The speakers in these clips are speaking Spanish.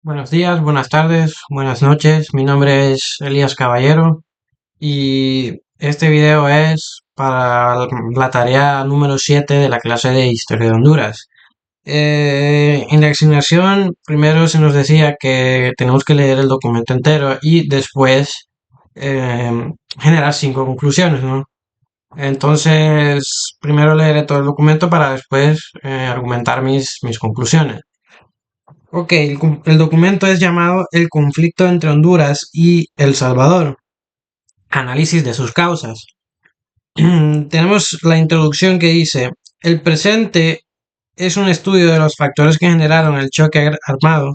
Buenos días, buenas tardes, buenas noches. Mi nombre es Elías Caballero y este video es para la tarea número 7 de la clase de Historia de Honduras. En la asignación primero se nos decía que tenemos que leer el documento entero y después generar 5 conclusiones, ¿no? Entonces, primero leeré todo el documento para después argumentar mis conclusiones. Ok, el documento es llamado El conflicto entre Honduras y El Salvador. Análisis de sus causas. Tenemos la introducción que dice, el presente es un estudio de los factores que generaron el choque armado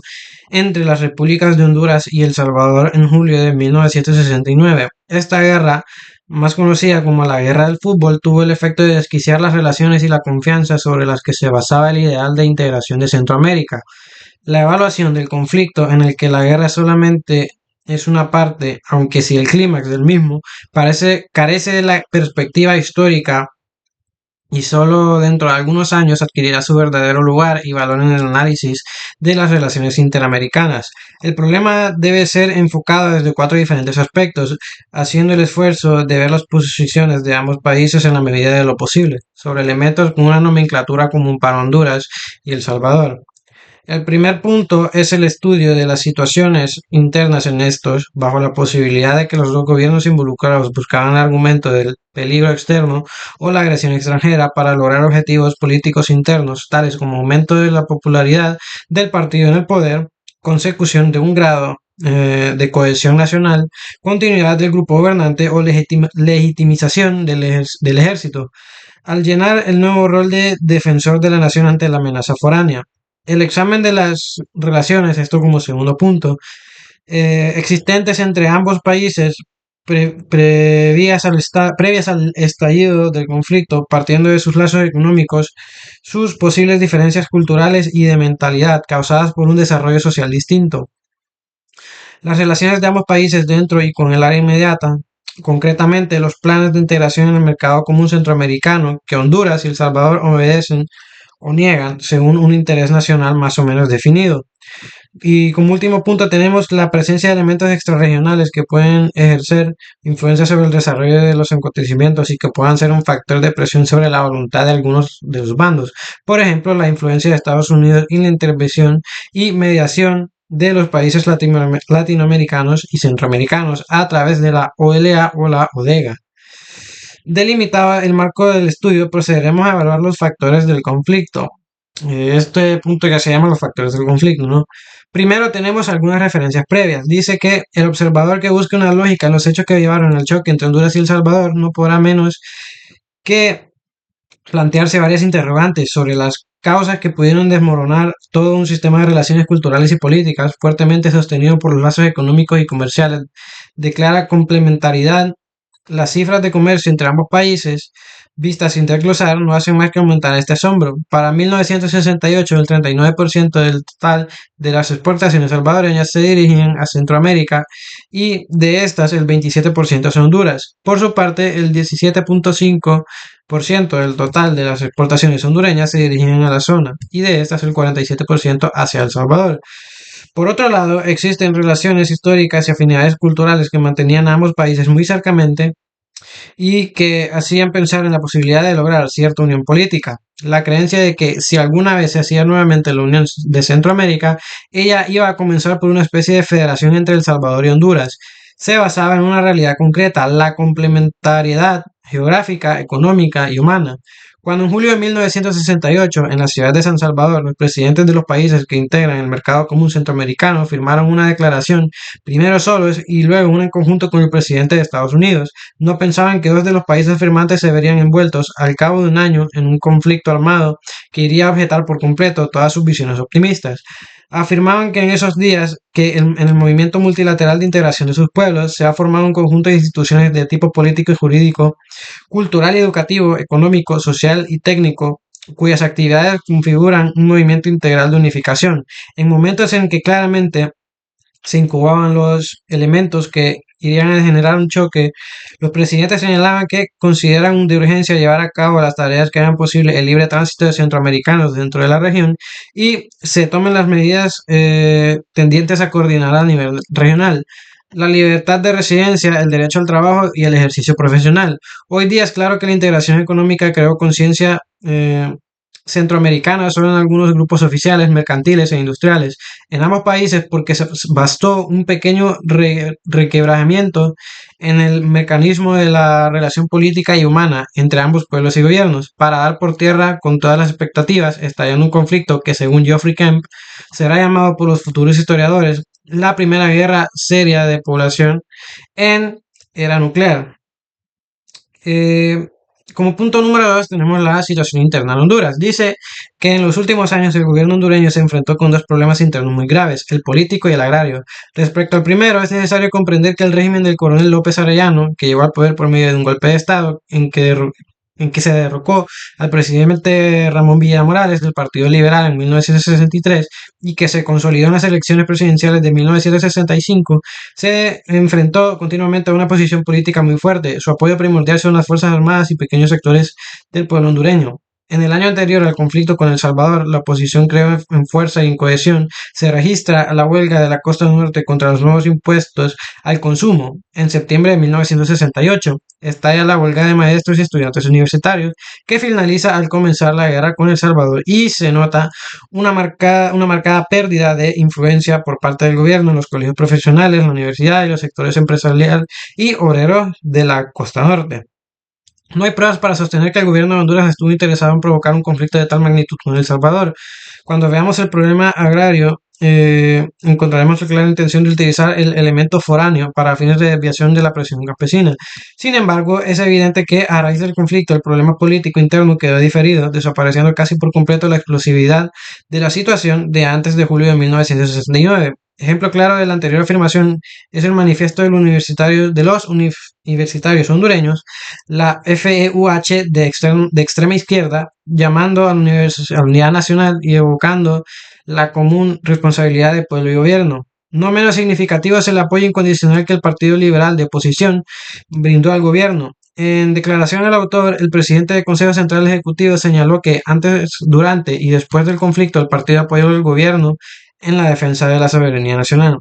entre las repúblicas de Honduras y El Salvador en julio de 1969. Esta guerra, más conocida como la Guerra del Fútbol, tuvo el efecto de desquiciar las relaciones y la confianza sobre las que se basaba el ideal de integración de Centroamérica. La evaluación del conflicto en el que la guerra solamente es una parte, aunque si el clímax del mismo carece de la perspectiva histórica y solo dentro de algunos años adquirirá su verdadero lugar y valor en el análisis de las relaciones interamericanas. El problema debe ser enfocado desde 4 diferentes aspectos, haciendo el esfuerzo de ver las posiciones de ambos países en la medida de lo posible, sobre elementos con una nomenclatura común para Honduras y El Salvador. El primer punto es el estudio de las situaciones internas en estos, bajo la posibilidad de que los dos gobiernos involucrados buscaban el argumento del peligro externo o la agresión extranjera para lograr objetivos políticos internos, tales como aumento de la popularidad del partido en el poder, consecución de un grado de cohesión nacional, continuidad del grupo gobernante o legitimización del ejército, al llenar el nuevo rol de defensor de la nación ante la amenaza foránea. El examen de las relaciones, esto como segundo punto, existentes entre ambos países previas al estallido del conflicto, partiendo de sus lazos económicos, sus posibles diferencias culturales y de mentalidad causadas por un desarrollo social distinto. Las relaciones de ambos países dentro y con el área inmediata, concretamente los planes de integración en el mercado común centroamericano que Honduras y El Salvador obedecen o niegan según un interés nacional más o menos definido. Y como último punto tenemos la presencia de elementos extrarregionales que pueden ejercer influencia sobre el desarrollo de los acontecimientos y que puedan ser un factor de presión sobre la voluntad de algunos de los bandos. Por ejemplo, la influencia de Estados Unidos y la intervención y mediación de los países latinoamericanos y centroamericanos a través de la OLA o la ODEGA. Delimitado el marco del estudio, procederemos a evaluar los factores del conflicto. Este punto ya se llama los factores del conflicto, ¿no? Primero tenemos algunas referencias previas. Dice que el observador que busque una lógica en los hechos que llevaron al choque entre Honduras y El Salvador no podrá menos que plantearse varias interrogantes sobre las causas que pudieron desmoronar todo un sistema de relaciones culturales y políticas fuertemente sostenido por los lazos económicos y comerciales de clara complementariedad. Las cifras de comercio entre ambos países, vistas sin desglosar, no hacen más que aumentar este asombro. Para 1968, el 39% del total de las exportaciones salvadoreñas se dirigían a Centroamérica y de estas el 27% hacia Honduras. Por su parte, el 17,5% del total de las exportaciones hondureñas se dirigían a la zona y de estas el 47% hacia El Salvador. Por otro lado, existen relaciones históricas y afinidades culturales que mantenían a ambos países muy cercamente y que hacían pensar en la posibilidad de lograr cierta unión política. La creencia de que si alguna vez se hacía nuevamente la Unión de Centroamérica, ella iba a comenzar por una especie de federación entre El Salvador y Honduras. Se basaba en una realidad concreta, la complementariedad geográfica, económica y humana. Cuando en julio de 1968, en la ciudad de San Salvador, los presidentes de los países que integran el mercado común centroamericano firmaron una declaración, primero solos y luego una en conjunto con el presidente de Estados Unidos, no pensaban que dos de los países firmantes se verían envueltos al cabo de un año en un conflicto armado que iría a objetar por completo todas sus visiones optimistas. Afirmaban que en esos días que en el movimiento multilateral de integración de sus pueblos se ha formado un conjunto de instituciones de tipo político y jurídico, cultural y educativo, económico, social y técnico, cuyas actividades configuran un movimiento integral de unificación, en momentos en que claramente se incubaban los elementos que irían a generar un choque, los presidentes señalaban que consideran de urgencia llevar a cabo las tareas que hagan posible el libre tránsito de centroamericanos dentro de la región y se tomen las medidas tendientes a coordinar a nivel regional. La libertad de residencia, el derecho al trabajo y el ejercicio profesional. Hoy día es claro que la integración económica creó conciencia centroamericana solo en algunos grupos oficiales, mercantiles e industriales. En ambos países porque se bastó un pequeño requebrajamiento en el mecanismo de la relación política y humana entre ambos pueblos y gobiernos para dar por tierra con todas las expectativas, estallando un conflicto que según Geoffrey Kemp será llamado por los futuros historiadores la primera guerra seria de población en era nuclear. Eh, Como punto número 2 tenemos la situación interna en Honduras. Dice que en los últimos años el gobierno hondureño se enfrentó con dos problemas internos muy graves, el político y el agrario. Respecto al primero, es necesario comprender que el régimen del coronel López Arellano, que llegó al poder por medio de un golpe de Estado en que se derrocó al presidente Ramón Villa Morales del Partido Liberal en 1963 y que se consolidó en las elecciones presidenciales de 1965, se enfrentó continuamente a una posición política muy fuerte. Su apoyo primordial son las Fuerzas Armadas y pequeños sectores del pueblo hondureño. En el año anterior al conflicto con El Salvador, la oposición creó en fuerza y en cohesión. Se registra la huelga de la costa norte contra los nuevos impuestos al consumo. En septiembre de 1968, estalla la huelga de maestros y estudiantes universitarios, que finaliza al comenzar la guerra con El Salvador y se nota una marcada pérdida de influencia por parte del gobierno en los colegios profesionales, la universidad y los sectores empresariales y obreros de la costa norte. No hay pruebas para sostener que el gobierno de Honduras estuvo interesado en provocar un conflicto de tal magnitud con El Salvador. Cuando veamos el problema agrario, encontraremos la clara intención de utilizar el elemento foráneo para fines de desviación de la presión campesina. Sin embargo, es evidente que a raíz del conflicto el problema político interno quedó diferido, desapareciendo casi por completo la explosividad de la situación de antes de julio de 1969. Ejemplo claro de la anterior afirmación es el manifiesto de los universitarios hondureños, la FEUH de extrema izquierda, llamando a la unidad nacional y evocando la común responsabilidad de pueblo y gobierno. No menos significativo es el apoyo incondicional que el Partido Liberal de oposición brindó al gobierno. En declaración al autor, el presidente del Consejo Central Ejecutivo señaló que antes, durante y después del conflicto el partido apoyó al gobierno en la defensa de la soberanía nacional.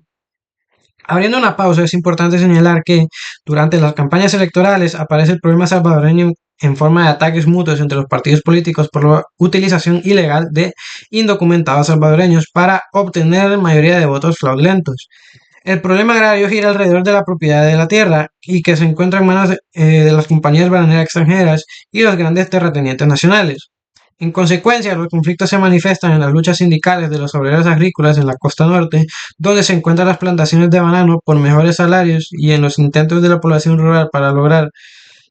Abriendo una pausa, es importante señalar que durante las campañas electorales aparece el problema salvadoreño en forma de ataques mutuos entre los partidos políticos por la utilización ilegal de indocumentados salvadoreños para obtener mayoría de votos fraudulentos. El problema agrario gira alrededor de la propiedad de la tierra y que se encuentra en manos de las compañías bananeras extranjeras y los grandes terratenientes nacionales. En consecuencia, los conflictos se manifiestan en las luchas sindicales de los obreros agrícolas en la costa norte, donde se encuentran las plantaciones de banano por mejores salarios y en los intentos de la población rural para lograr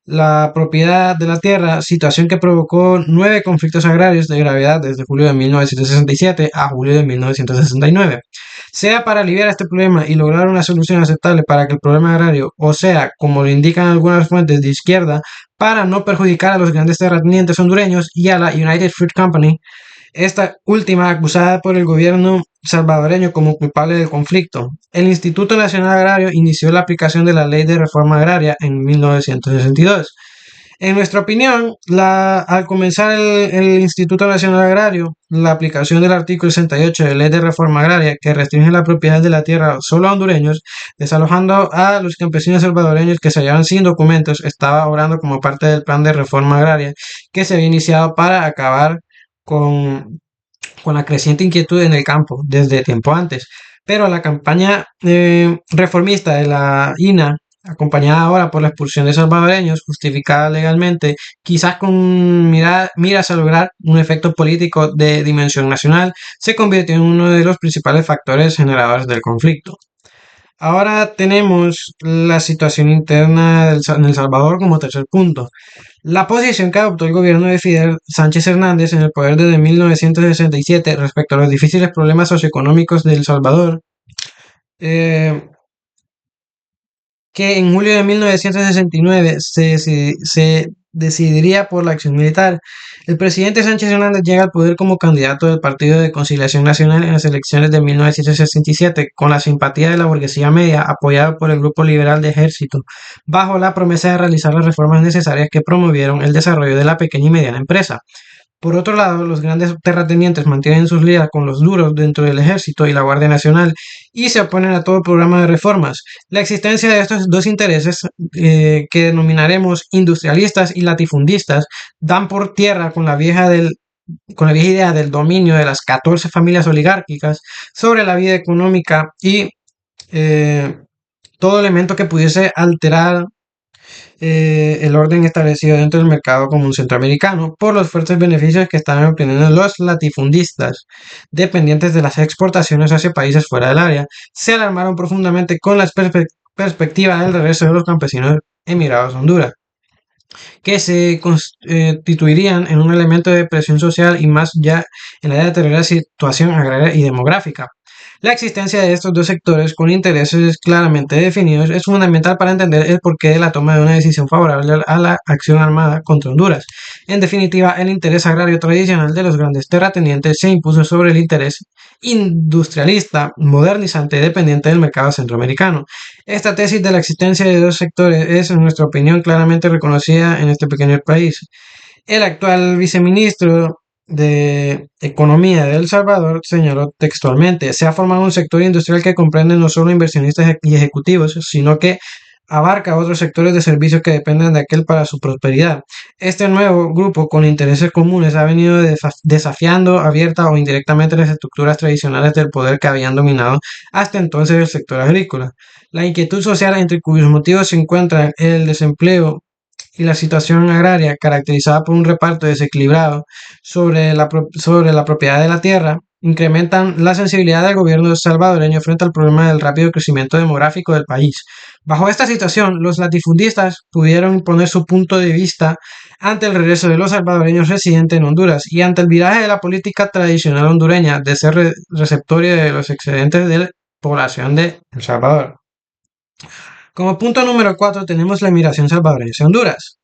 la propiedad de la tierra, situación que provocó 9 conflictos agrarios de gravedad desde julio de 1967 a julio de 1969. Sea para aliviar este problema y lograr una solución aceptable para que el problema agrario, o sea, como lo indican algunas fuentes de izquierda, para no perjudicar a los grandes terratenientes hondureños y a la United Fruit Company, esta última acusada por el gobierno salvadoreño como culpable del conflicto. El Instituto Nacional Agrario inició la aplicación de la Ley de Reforma Agraria en 1962. En nuestra opinión, al comenzar el Instituto Nacional Agrario, la aplicación del artículo 68 de la Ley de Reforma Agraria, que restringe la propiedad de la tierra solo a hondureños, desalojando a los campesinos salvadoreños que se hallaban sin documentos, estaba obrando como parte del plan de reforma agraria que se había iniciado para acabar con, con la creciente inquietud en el campo desde tiempo antes. Pero la campaña reformista de la INA, acompañada ahora por la expulsión de salvadoreños, justificada legalmente, quizás con miras a lograr un efecto político de dimensión nacional, se convirtió en uno de los principales factores generadores del conflicto. Ahora tenemos la situación interna en El Salvador como tercer punto. La posición que adoptó el gobierno de Fidel Sánchez Hernández en el poder desde 1967 respecto a los difíciles problemas socioeconómicos de El Salvador, eh, que en julio de 1969 se decidiría por la acción militar. El presidente Sánchez Hernández llega al poder como candidato del Partido de Conciliación Nacional en las elecciones de 1967, con la simpatía de la burguesía media, apoyado por el Grupo Liberal de Ejército, bajo la promesa de realizar las reformas necesarias que promovieron el desarrollo de la pequeña y mediana empresa. Por otro lado, los grandes terratenientes mantienen sus ligas con los duros dentro del ejército y la Guardia Nacional y se oponen a todo programa de reformas. La existencia de estos dos intereses, que denominaremos industrialistas y latifundistas, dan por tierra con la vieja idea del dominio de las 14 familias oligárquicas sobre la vida económica y eh, todo elemento que pudiese alterar el orden establecido dentro del mercado común centroamericano por los fuertes beneficios que estaban obteniendo los latifundistas, dependientes de las exportaciones hacia países fuera del área. Se alarmaron profundamente con la perspectiva del regreso de los campesinos emigrados a Honduras, que se constituirían en un elemento de presión social y más ya en la deteriorada situación agraria y demográfica. La existencia de estos dos sectores con intereses claramente definidos es fundamental para entender el porqué de la toma de una decisión favorable a la acción armada contra Honduras. En definitiva, el interés agrario tradicional de los grandes terratenientes se impuso sobre el interés industrialista, modernizante, dependiente del mercado centroamericano. Esta tesis de la existencia de dos sectores es, en nuestra opinión, claramente reconocida en este pequeño país. El actual viceministro de Economía de El Salvador señaló textualmente: se ha formado un sector industrial que comprende no solo inversionistas y ejecutivos, sino que abarca otros sectores de servicios que dependen de aquel para su prosperidad. Este nuevo grupo con intereses comunes ha venido desafiando abierta o indirectamente las estructuras tradicionales del poder que habían dominado hasta entonces el sector agrícola. La inquietud social, entre cuyos motivos se encuentran el desempleo y la situación agraria, caracterizada por un reparto desequilibrado sobre la propiedad de la tierra, incrementan la sensibilidad del gobierno salvadoreño frente al problema del rápido crecimiento demográfico del país. Bajo esta situación, los latifundistas pudieron imponer su punto de vista ante el regreso de los salvadoreños residentes en Honduras y ante el viraje de la política tradicional hondureña de ser receptorio de los excedentes de la población de El Salvador. Como punto número 4 tenemos la inmigración salvadoreña hacia Honduras.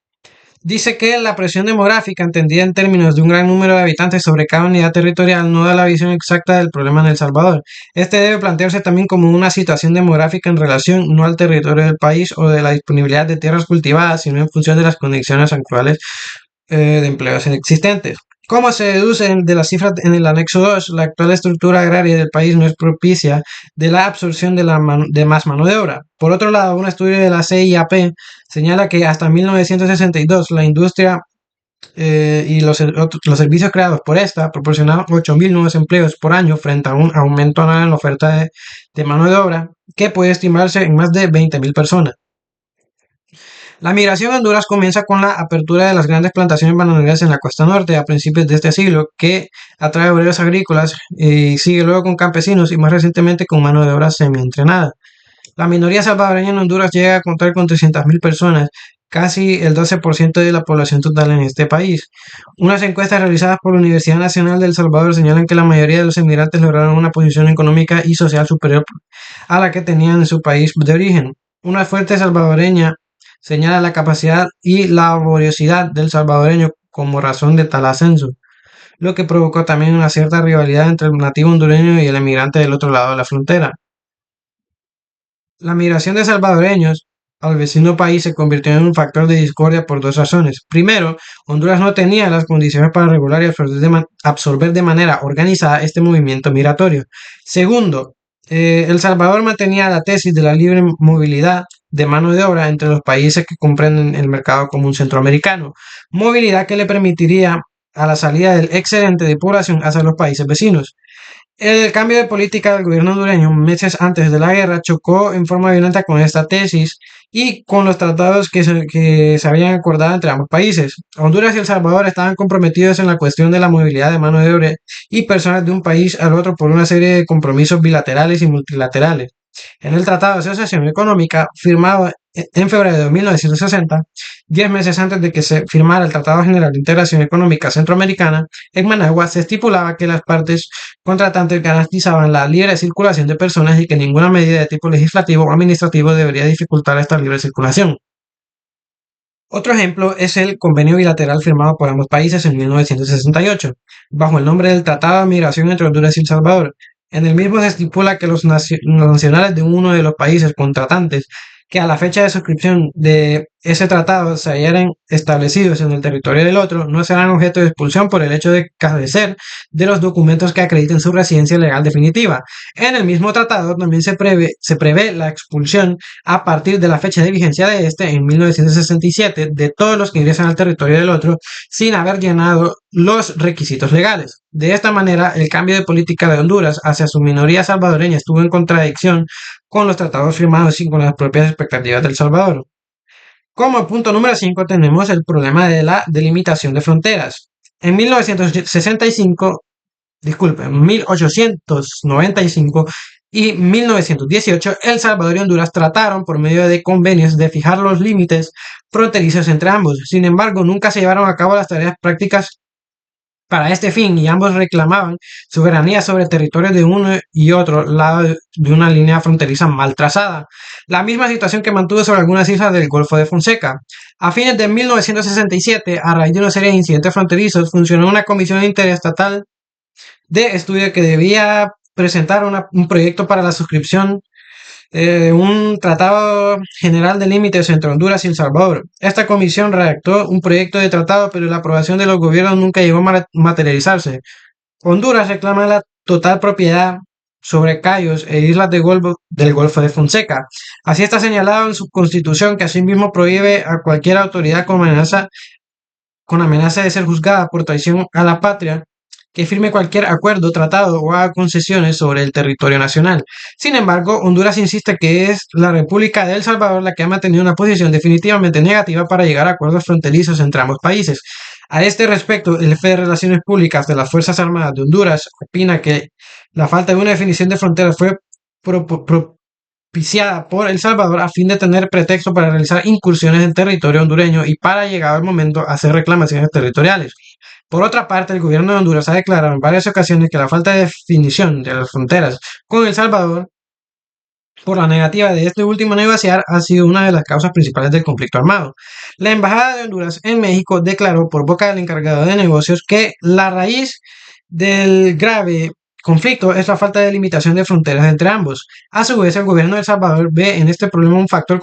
Dice que la presión demográfica, entendida en términos de un gran número de habitantes sobre cada unidad territorial, no da la visión exacta del problema en El Salvador. Este debe plantearse también como una situación demográfica en relación no al territorio del país o de la disponibilidad de tierras cultivadas, sino en función de las condiciones actuales de empleos existentes. Como se deduce de las cifras en el anexo 2, la actual estructura agraria del país no es propicia de la absorción de más mano de obra. Por otro lado, un estudio de la CIAP señala que hasta 1962 la industria y los servicios creados por esta proporcionaban 8.000 nuevos empleos por año frente a un aumento anual en la oferta de mano de obra que puede estimarse en más de 20.000 personas. La migración a Honduras comienza con la apertura de las grandes plantaciones bananeras en la costa norte a principios de este siglo, que atrae obreros agrícolas y sigue luego con campesinos y más recientemente con mano de obra semi-entrenada. La minoría salvadoreña en Honduras llega a contar con 300.000 personas, casi el 12% de la población total en este país. Unas encuestas realizadas por la Universidad Nacional de El Salvador señalan que la mayoría de los emigrantes lograron una posición económica y social superior a la que tenían en su país de origen. Una fuente salvadoreña señala la capacidad y laboriosidad del salvadoreño como razón de tal ascenso, lo que provocó también una cierta rivalidad entre el nativo hondureño y el emigrante del otro lado de la frontera. La migración de salvadoreños al vecino país se convirtió en un factor de discordia por dos razones. Primero, Honduras no tenía las condiciones para regular y absorber de manera organizada este movimiento migratorio. Segundo, El Salvador mantenía la tesis de la libre movilidad de mano de obra entre los países que comprenden el mercado común centroamericano, movilidad que le permitiría a la salida del excedente de población hacia los países vecinos. El cambio de política del gobierno hondureño meses antes de la guerra chocó en forma violenta con esta tesis y con los tratados que se habían acordado entre ambos países. Honduras y El Salvador estaban comprometidos en la cuestión de la movilidad de mano de obra y personas de un país al otro por una serie de compromisos bilaterales y multilaterales. En el Tratado de Asociación Económica, firmado en febrero de 1960, 10 meses antes de que se firmara el Tratado General de Integración Económica Centroamericana, en Managua se estipulaba que las partes contratantes garantizaban la libre circulación de personas y que ninguna medida de tipo legislativo o administrativo debería dificultar esta libre circulación. Otro ejemplo es el convenio bilateral firmado por ambos países en 1968, bajo el nombre del Tratado de Migración entre Honduras y El Salvador. En el mismo se estipula que los nacionales de uno de los países contratantes que a la fecha de suscripción de ese tratado se hallaran establecidos en el territorio del otro no serán objeto de expulsión por el hecho de carecer de los documentos que acrediten su residencia legal definitiva. En el mismo tratado también se prevé la expulsión a partir de la fecha de vigencia de este, en 1967, de todos los que ingresan al territorio del otro sin haber llenado los requisitos legales. De esta manera, el cambio de política de Honduras hacia su minoría salvadoreña estuvo en contradicción con los tratados firmados y con las propias expectativas del Salvador. Como punto número 5 tenemos el problema de la delimitación de fronteras. En 1965, disculpe, en 1895 y 1918, El Salvador y Honduras trataron por medio de convenios de fijar los límites fronterizos entre ambos. Sin embargo, nunca se llevaron a cabo las tareas prácticas para este fin y ambos reclamaban soberanía sobre territorios de uno y otro lado de una línea fronteriza mal trazada, la misma situación que mantuvo sobre algunas islas del Golfo de Fonseca. A fines de 1967, a raíz de una serie de incidentes fronterizos, funcionó una comisión interestatal de estudio que debía presentar un proyecto para la suscripción un tratado general de límites entre Honduras y El Salvador. Esta comisión redactó un proyecto de tratado, pero la aprobación de los gobiernos nunca llegó a materializarse. Honduras reclama la total propiedad sobre cayos e islas del Golfo de Fonseca. Así está señalado en su constitución, que asimismo prohíbe a cualquier autoridad con amenaza de ser juzgada por traición a la patria que firme cualquier acuerdo, tratado o haga concesiones sobre el territorio nacional. Sin embargo, Honduras insiste que es la República de El Salvador la que ha mantenido una posición definitivamente negativa para llegar a acuerdos fronterizos entre ambos países. A este respecto, el jefe de Relaciones Públicas de las Fuerzas Armadas de Honduras opina que la falta de una definición de fronteras fue propiciada por El Salvador a fin de tener pretexto para realizar incursiones en territorio hondureño y para, llegado el momento, hacer reclamaciones territoriales. Por otra parte, el gobierno de Honduras ha declarado en varias ocasiones que la falta de definición de las fronteras con El Salvador, por la negativa de este último a negociar, ha sido una de las causas principales del conflicto armado. La Embajada de Honduras en México declaró por boca del encargado de negocios que la raíz del grave conflicto es la falta de limitación de fronteras entre ambos. A su vez, el gobierno de El Salvador ve en este problema un factor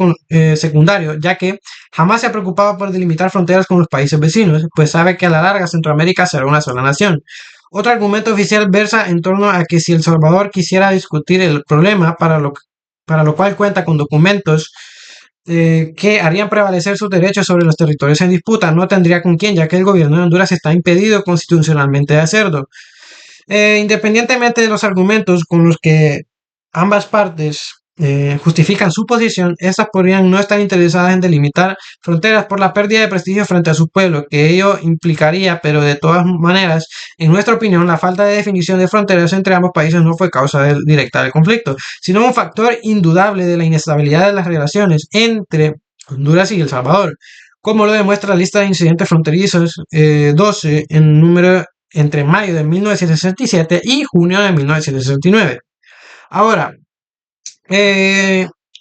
secundario, ya que jamás se ha preocupado por delimitar fronteras con los países vecinos, pues sabe que a la larga Centroamérica será una sola nación. Otro argumento oficial versa en torno a que si El Salvador quisiera discutir el problema, para lo cual cuenta con documentos que harían prevalecer sus derechos sobre los territorios en disputa, no tendría con quién, ya que el gobierno de Honduras está impedido constitucionalmente de hacerlo. Independientemente de los argumentos con los que ambas partes justifican su posición, estas podrían no estar interesadas en delimitar fronteras por la pérdida de prestigio frente a su pueblo, que ello implicaría, pero de todas maneras, en nuestra opinión, la falta de definición de fronteras entre ambos países no fue causa directa del conflicto, sino un factor indudable de la inestabilidad de las relaciones entre Honduras y El Salvador, como lo demuestra la lista de incidentes fronterizos 12 en número entre mayo de 1967 y junio de 1969. Ahora,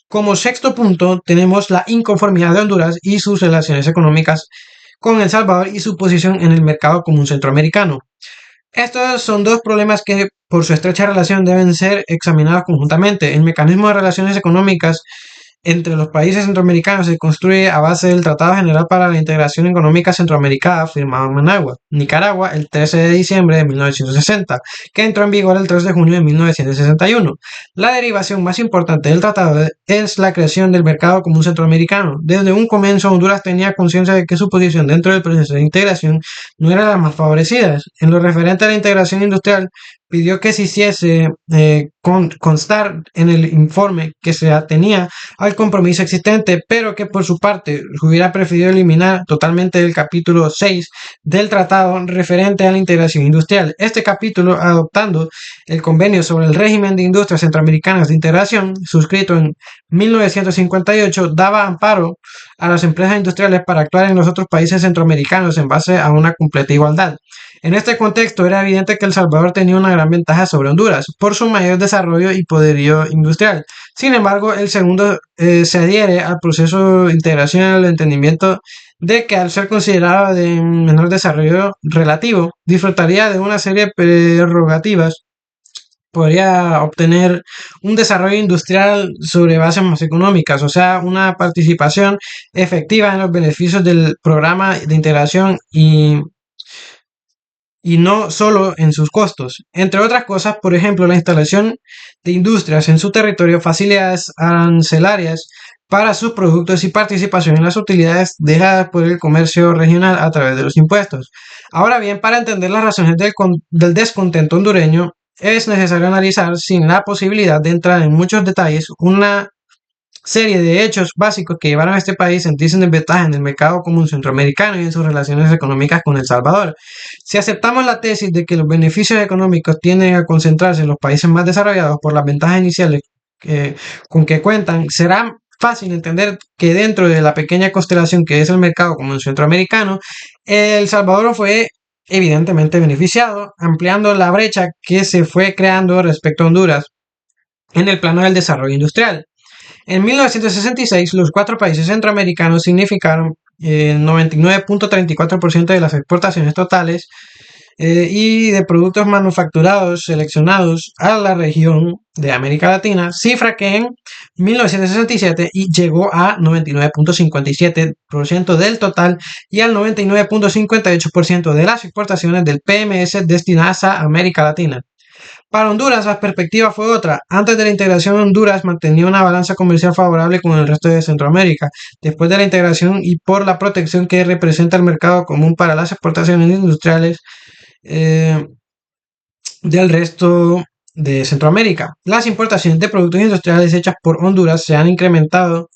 como sexto punto, tenemos la inconformidad de Honduras y sus relaciones económicas con El Salvador y su posición en el mercado común centroamericano. Estos son dos problemas que, por su estrecha relación, deben ser examinados conjuntamente. El mecanismo de relaciones económicas entre los países centroamericanos se construye a base del Tratado General para la Integración Económica Centroamericana firmado en Managua, Nicaragua, el 13 de diciembre de 1960, que entró en vigor el 3 de junio de 1961. La derivación más importante del tratado es la creación del mercado común centroamericano. Desde un comienzo, Honduras tenía conciencia de que su posición dentro del proceso de integración no era la más favorecida. En lo referente a la integración industrial, pidió que se hiciese constar en el informe que se atenía al compromiso existente, pero que por su parte hubiera preferido eliminar totalmente el capítulo 6 del tratado referente a la integración industrial. Este capítulo, adoptando el convenio sobre el régimen de industrias centroamericanas de integración, suscrito en 1958, daba amparo a las empresas industriales para actuar en los otros países centroamericanos en base a una completa igualdad. En este contexto era evidente que El Salvador tenía una gran ventaja sobre Honduras por su mayor desarrollo y poderío industrial. Sin embargo, el segundo se adhiere al proceso de integración y al entendimiento de que al ser considerado de menor desarrollo relativo, disfrutaría de una serie de prerrogativas. Podría obtener un desarrollo industrial sobre bases más económicas, o sea, una participación efectiva en los beneficios del programa de integración y no solo en sus costos. Entre otras cosas, por ejemplo, la instalación de industrias en su territorio, facilidades arancelarias para sus productos y participación en las utilidades dejadas por el comercio regional a través de los impuestos. Ahora bien, para entender las razones del descontento hondureño, es necesario analizar sin la posibilidad de entrar en muchos detalles una serie de hechos básicos que llevaron a este país a sentirse en desventaja en el mercado común centroamericano y en sus relaciones económicas con El Salvador. Si aceptamos la tesis de que los beneficios económicos tienden a concentrarse en los países más desarrollados por las ventajas iniciales con que cuentan, será fácil entender que dentro de la pequeña constelación que es el mercado común centroamericano, El Salvador fue evidentemente beneficiado, ampliando la brecha que se fue creando respecto a Honduras en el plano del desarrollo industrial. En 1966, los cuatro países centroamericanos significaron el 99.34% de las exportaciones totales y de productos manufacturados seleccionados a la región de América Latina, cifra que en 1967 llegó a 99.57% del total y al 99.58% de las exportaciones del PMS destinadas a América Latina. Para Honduras la perspectiva fue otra. Antes de la integración, Honduras mantenía una balanza comercial favorable con el resto de Centroamérica. Después de la integración y por la protección que representa el mercado común para las exportaciones industriales eh, del resto de Centroamérica, las importaciones de productos industriales hechas por Honduras se han incrementado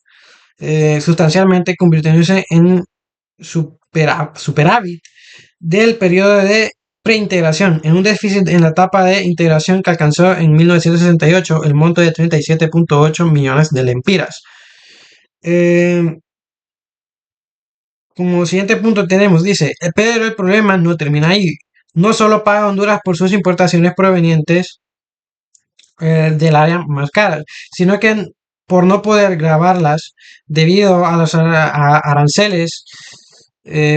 sustancialmente, convirtiéndose en superávit del periodo de preintegración, en un déficit en la etapa de integración que alcanzó en 1968 el monto de 37.8 millones de lempiras. Como siguiente punto tenemos, dice, pero el problema no termina ahí. No solo paga Honduras por sus importaciones provenientes del área más cara, sino que por no poder grabarlas debido a los aranceles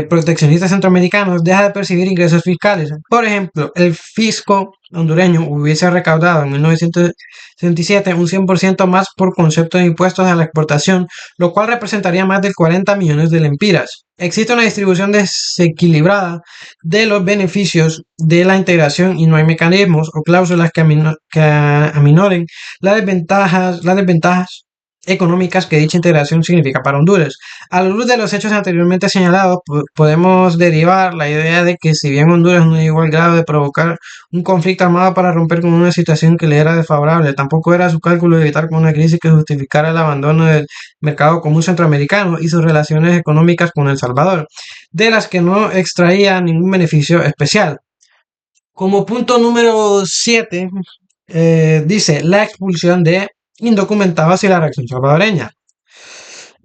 proteccionistas centroamericanos, deja de percibir ingresos fiscales. Por ejemplo, el fisco hondureño hubiese recaudado en 1967 un 100% más por concepto de impuestos a la exportación, lo cual representaría más de 40 millones de lempiras. Existe una distribución desequilibrada de los beneficios de la integración y no hay mecanismos o cláusulas que aminoren las desventajas económicas que dicha integración significa para Honduras. A la luz de los hechos anteriormente señalados, podemos derivar la idea de que si bien Honduras no llegó al grado de provocar un conflicto armado para romper con una situación que le era desfavorable, tampoco era su cálculo evitar con una crisis que justificara el abandono del mercado común centroamericano y sus relaciones económicas con El Salvador, de las que no extraía ningún beneficio especial. Como punto número 7, dice la expulsión de indocumentados y la reacción salvadoreña.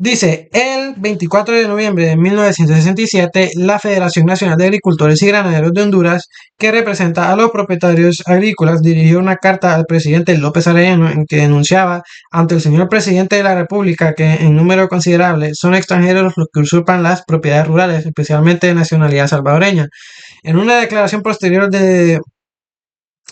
Dice, el 24 de noviembre de 1967, la Federación Nacional de Agricultores y Ganaderos de Honduras, que representa a los propietarios agrícolas, dirigió una carta al presidente López Arellano en que denunciaba ante el señor presidente de la República que en número considerable son extranjeros los que usurpan las propiedades rurales, especialmente de nacionalidad salvadoreña. En una declaración posterior de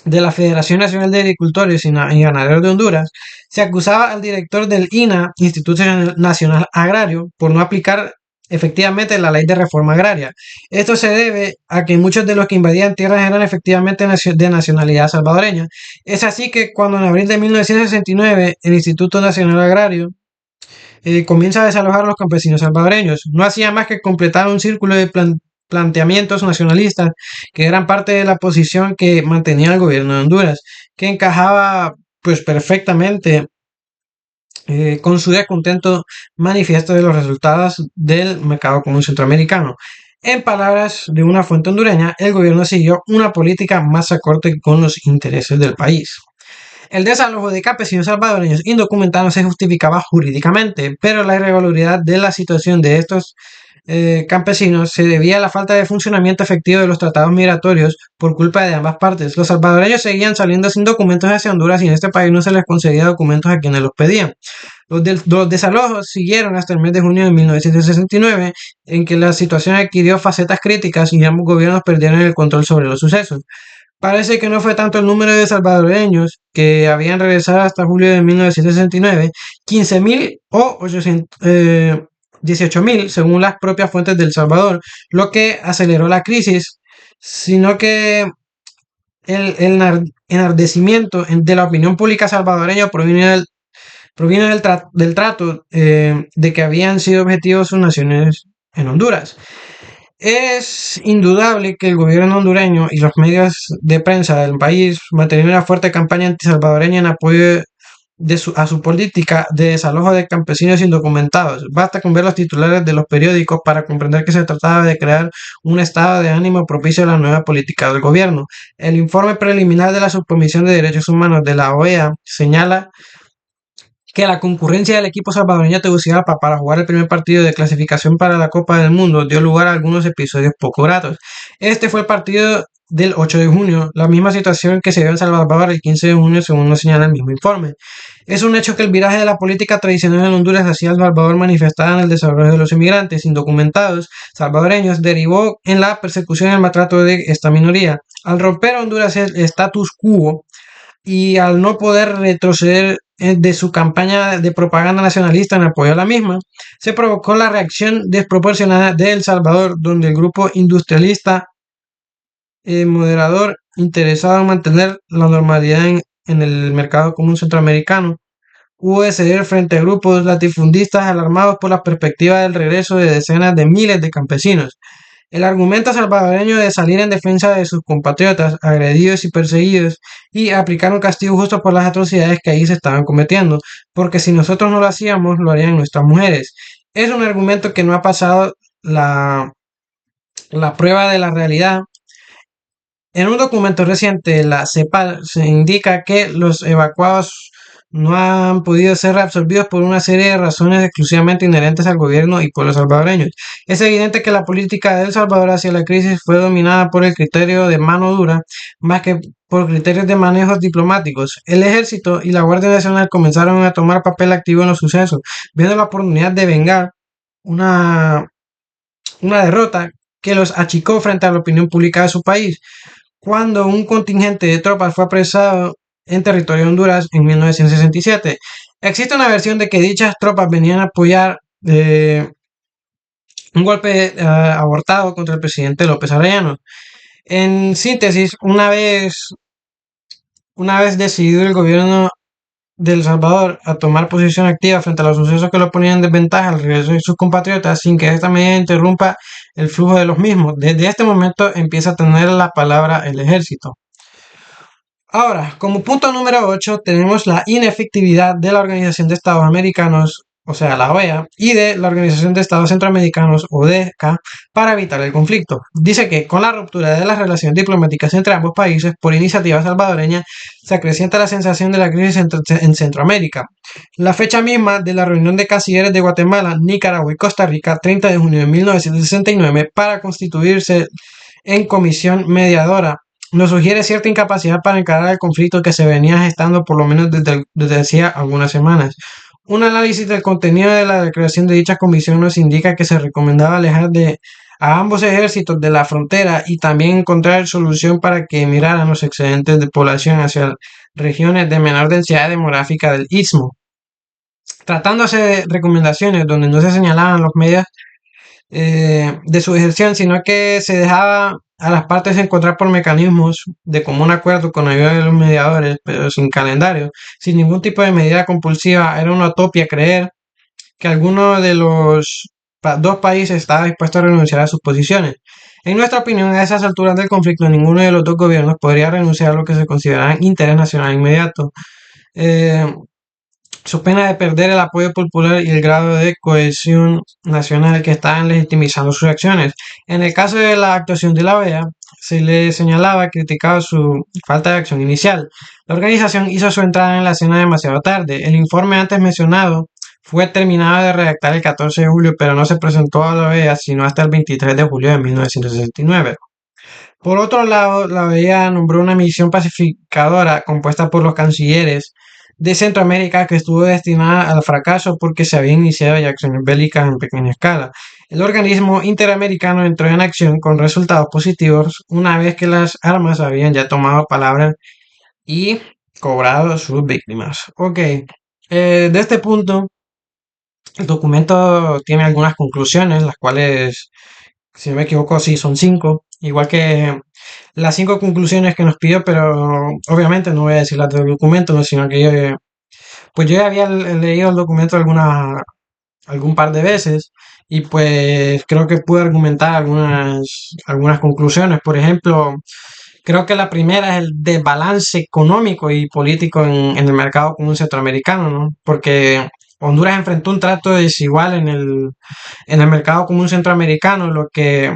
la Federación Nacional de Agricultores y Ganaderos de Honduras, se acusaba al director del INA, Instituto Nacional Agrario, por no aplicar efectivamente la ley de reforma agraria. Esto se debe a que muchos de los que invadían tierras eran efectivamente de nacionalidad salvadoreña. Es así que cuando en abril de 1969 el Instituto Nacional Agrario comienza a desalojar a los campesinos salvadoreños, no hacía más que completar un círculo de planteamientos nacionalistas que eran parte de la posición que mantenía el gobierno de Honduras, que encajaba pues perfectamente con su descontento manifiesto de los resultados del mercado común centroamericano. En palabras de una fuente hondureña, el gobierno siguió una política más acorde con los intereses del país. El desalojo de campesinos salvadoreños indocumentados se justificaba jurídicamente, pero la irregularidad de la situación de estos campesinos se debía a la falta de funcionamiento efectivo de los tratados migratorios por culpa de ambas partes. Los salvadoreños seguían saliendo sin documentos hacia Honduras y en este país no se les concedía documentos a quienes los pedían. Los desalojos siguieron hasta el mes de junio de 1969, en que la situación adquirió facetas críticas y ambos gobiernos perdieron el control sobre los sucesos. Parece que no fue tanto el número de salvadoreños que habían regresado hasta julio de 1969, 15.000 o 18.000 según las propias fuentes del Salvador, lo que aceleró la crisis, sino que el enardecimiento de la opinión pública salvadoreña proviene del trato de que habían sido objetivos sus naciones en Honduras. Es indudable que el gobierno hondureño y los medios de prensa del país mantenían una fuerte campaña antisalvadoreña en apoyo a su política de desalojo de campesinos indocumentados. Basta con ver los titulares de los periódicos para comprender que se trataba de crear un estado de ánimo propicio a la nueva política del gobierno. El informe preliminar de la Subcomisión de Derechos Humanos de la OEA señala que la concurrencia del equipo salvadoreño Tegucigalpa para jugar el primer partido de clasificación para la Copa del Mundo dio lugar a algunos episodios poco gratos. Este fue el partido del 8 de junio, la misma situación que se dio en Salvador el 15 de junio, según nos señala el mismo informe. Es un hecho que el viraje de la política tradicional en Honduras hacia El Salvador, manifestada en el desarrollo de los inmigrantes indocumentados salvadoreños, derivó en la persecución y el maltrato de esta minoría. Al romper Honduras el status quo y al no poder retroceder de su campaña de propaganda nacionalista en apoyo a la misma, se provocó la reacción desproporcionada de El Salvador, donde el grupo industrialista moderador interesado en mantener la normalidad en el mercado común centroamericano hubo de ceder frente a grupos latifundistas alarmados por la perspectiva del regreso de decenas de miles de campesinos. El argumento salvadoreño de salir en defensa de sus compatriotas agredidos y perseguidos y aplicar un castigo justo por las atrocidades que ahí se estaban cometiendo, porque si nosotros no lo hacíamos, lo harían nuestras mujeres. Es un argumento que no ha pasado la prueba de la realidad. En un documento reciente de la CEPAL se indica que los evacuados no han podido ser reabsorbidos por una serie de razones exclusivamente inherentes al gobierno y pueblos salvadoreños. Es evidente que la política de El Salvador hacia la crisis fue dominada por el criterio de mano dura más que por criterios de manejos diplomáticos. El ejército y la Guardia Nacional comenzaron a tomar papel activo en los sucesos, viendo la oportunidad de vengar una derrota que los achicó frente a la opinión pública de su país. Cuando un contingente de tropas fue apresado en territorio de Honduras en 1967. Existe una versión de que dichas tropas venían a apoyar un golpe abortado contra el presidente López Arellano. En síntesis, una vez decidido el gobierno de El Salvador a tomar posición activa frente a los sucesos que lo ponían en desventaja al regreso de sus compatriotas sin que esta medida interrumpa el flujo de los mismos. Desde este momento empieza a tener la palabra el ejército. Ahora, como punto número 8, tenemos la inefectividad de la Organización de Estados Americanos, o sea, la OEA, y de la Organización de Estados Centroamericanos, ODECA, para evitar el conflicto. Dice que con la ruptura de las relaciones diplomáticas entre ambos países por iniciativa salvadoreña, se acrecienta la sensación de la crisis en Centroamérica. La fecha misma de la reunión de cancilleres de Guatemala, Nicaragua y Costa Rica, 30 de junio de 1969, para constituirse en comisión mediadora, nos sugiere cierta incapacidad para encarar el conflicto que se venía gestando por lo menos desde hacía algunas semanas. Un análisis del contenido de la declaración de dicha comisión nos indica que se recomendaba alejar a ambos ejércitos de la frontera y también encontrar solución para que emigraran los excedentes de población hacia regiones de menor densidad demográfica del Istmo. Tratándose de recomendaciones donde no se señalaban los medios de su ejerción, sino que se dejaba a las partes encontrar por mecanismos de común acuerdo con ayuda de los mediadores, pero sin calendario, sin ningún tipo de medida compulsiva. Era una utopía creer que alguno de los dos países estaba dispuesto a renunciar a sus posiciones. En nuestra opinión, a esas alturas del conflicto, ninguno de los dos gobiernos podría renunciar a lo que se consideraba interés nacional inmediato. Su pena de perder el apoyo popular y el grado de cohesión nacional que estaban legitimizando sus acciones. En el caso de la actuación de la OEA, se le señalaba, criticaba su falta de acción inicial. La organización hizo su entrada en la escena demasiado tarde. El informe antes mencionado fue terminada de redactar el 14 de julio, pero no se presentó a la OEA sino hasta el 23 de julio de 1969. Por otro lado, la OEA nombró una misión pacificadora compuesta por los cancilleres de Centroamérica que estuvo destinada al fracaso porque se habían iniciado ya acciones bélicas en pequeña escala. El organismo interamericano entró en acción con resultados positivos una vez que las armas habían ya tomado palabra y cobrado sus víctimas. Ok, de este punto, el documento tiene algunas conclusiones, las cuales, si no me equivoco, sí son cinco, igual que las cinco conclusiones que nos pidió, pero obviamente no voy a decir las del documento, ¿no? Sino que pues yo ya había leído el documento algún par de veces y pues creo que pude argumentar algunas conclusiones. Por ejemplo, creo que la primera es el desbalance económico y político en el mercado común centroamericano, ¿no? Porque Honduras enfrentó un trato desigual en el mercado común centroamericano, lo que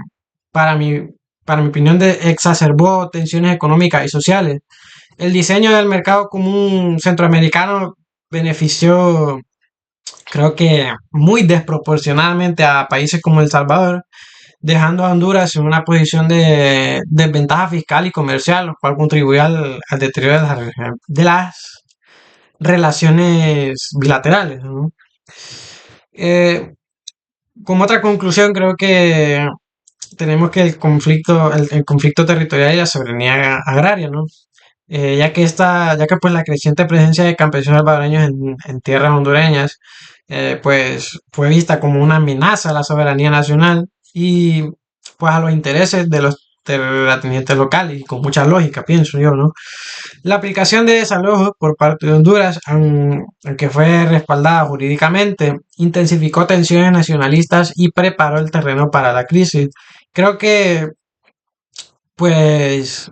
para mi, para mi opinión exacerbó tensiones económicas y sociales. El diseño del mercado común centroamericano benefició, creo que muy desproporcionadamente a países como El Salvador, dejando a Honduras en una posición de desventaja fiscal y comercial, lo cual contribuyó al deterioro de las relaciones bilaterales, ¿no? Eh, Como otra conclusión, creo que tenemos que el conflicto territorial y la soberanía agraria, ¿no? Ya que pues la creciente presencia de campesinos salvadoreños en tierras hondureñas, pues fue vista como una amenaza a la soberanía nacional y pues a los intereses de los terratenientes locales, y con mucha lógica, pienso yo, ¿no? La aplicación de desalojo por parte de Honduras, aunque fue respaldada jurídicamente, intensificó tensiones nacionalistas y preparó el terreno para la crisis. Creo que, pues,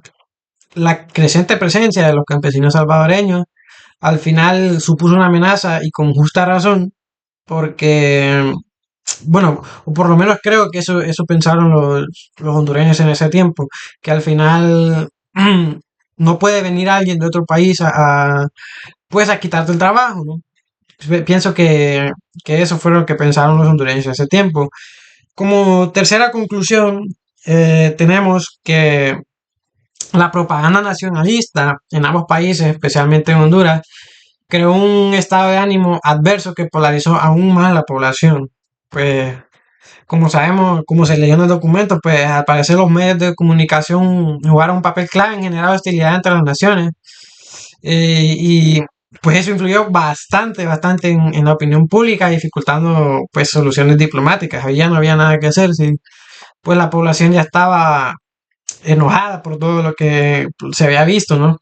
la creciente presencia de los campesinos salvadoreños al final supuso una amenaza y con justa razón, porque, bueno, o por lo menos creo que eso pensaron los hondureños en ese tiempo, que al final no puede venir alguien de otro país pues a quitarte el trabajo, ¿no? Pienso que eso fue lo que pensaron los hondureños en ese tiempo. Como tercera conclusión, tenemos que la propaganda nacionalista en ambos países, especialmente en Honduras, creó un estado de ánimo adverso que polarizó aún más la población. Pues, como sabemos, como se leyó en el documento, pues al parecer los medios de comunicación jugaron un papel clave en generar hostilidad entre las naciones. Y pues eso influyó bastante en la opinión pública, dificultando pues soluciones diplomáticas. Ya no había nada que hacer, sí. Pues la población ya estaba enojada por todo lo que se había visto, ¿no?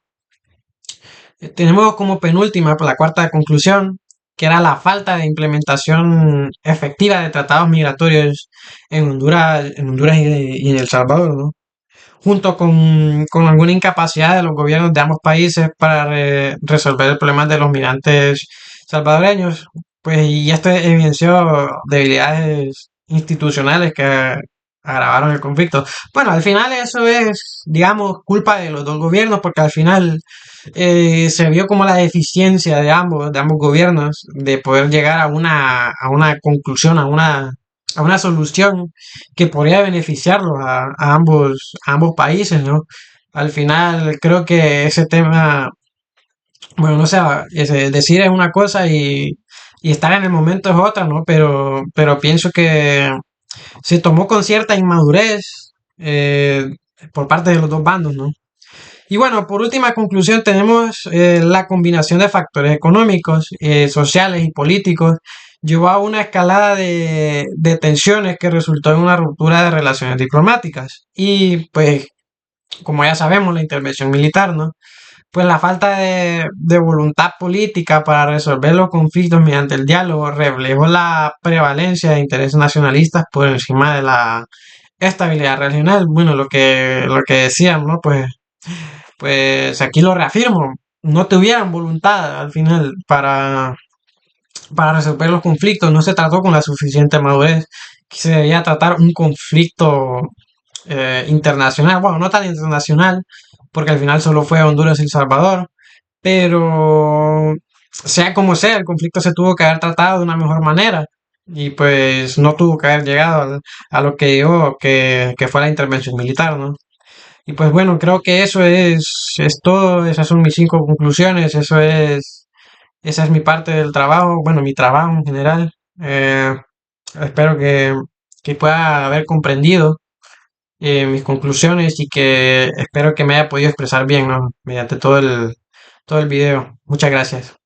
Tenemos como penúltima, pues, la cuarta conclusión, que era la falta de implementación efectiva de tratados migratorios en Honduras y en El Salvador, ¿no? Junto con alguna incapacidad de los gobiernos de ambos países para resolver el problema de los migrantes salvadoreños, pues y esto evidenció debilidades institucionales que agravaron el conflicto. Bueno, al final eso es, digamos, culpa de los dos gobiernos, porque al final se vio como la deficiencia de ambos gobiernos de poder llegar a una conclusión, a una solución que podría beneficiarlos a ambos países, ¿no? Al final creo que ese tema, bueno, no sé, decir es una cosa y estar en el momento es otra, ¿no? Pero pienso que se tomó con cierta inmadurez por parte de los dos bandos, ¿no? Y bueno, por última conclusión tenemos la combinación de factores económicos, sociales y políticos llevó a una escalada de tensiones que resultó en una ruptura de relaciones diplomáticas. Y pues, como ya sabemos, la intervención militar, ¿no? Pues la falta de voluntad política para resolver los conflictos mediante el diálogo reflejó la prevalencia de intereses nacionalistas por encima de la estabilidad regional. Bueno, lo que decían, ¿no? Pues aquí lo reafirmo, no tuvieran voluntad al final para resolver los conflictos, no se trató con la suficiente madurez, que se debía tratar un conflicto internacional, bueno, no tan internacional, porque al final solo fue Honduras y El Salvador, pero sea como sea, el conflicto se tuvo que haber tratado de una mejor manera y pues no tuvo que haber llegado a lo que llegó, que fue la intervención militar, ¿no? Y pues bueno, creo que eso es todo, esas son mis 5 conclusiones, esa es mi parte del trabajo, bueno, mi trabajo en general. Eh, espero que pueda haber comprendido mis conclusiones y que espero que me haya podido expresar bien, ¿no? Mediante todo el video. Muchas gracias.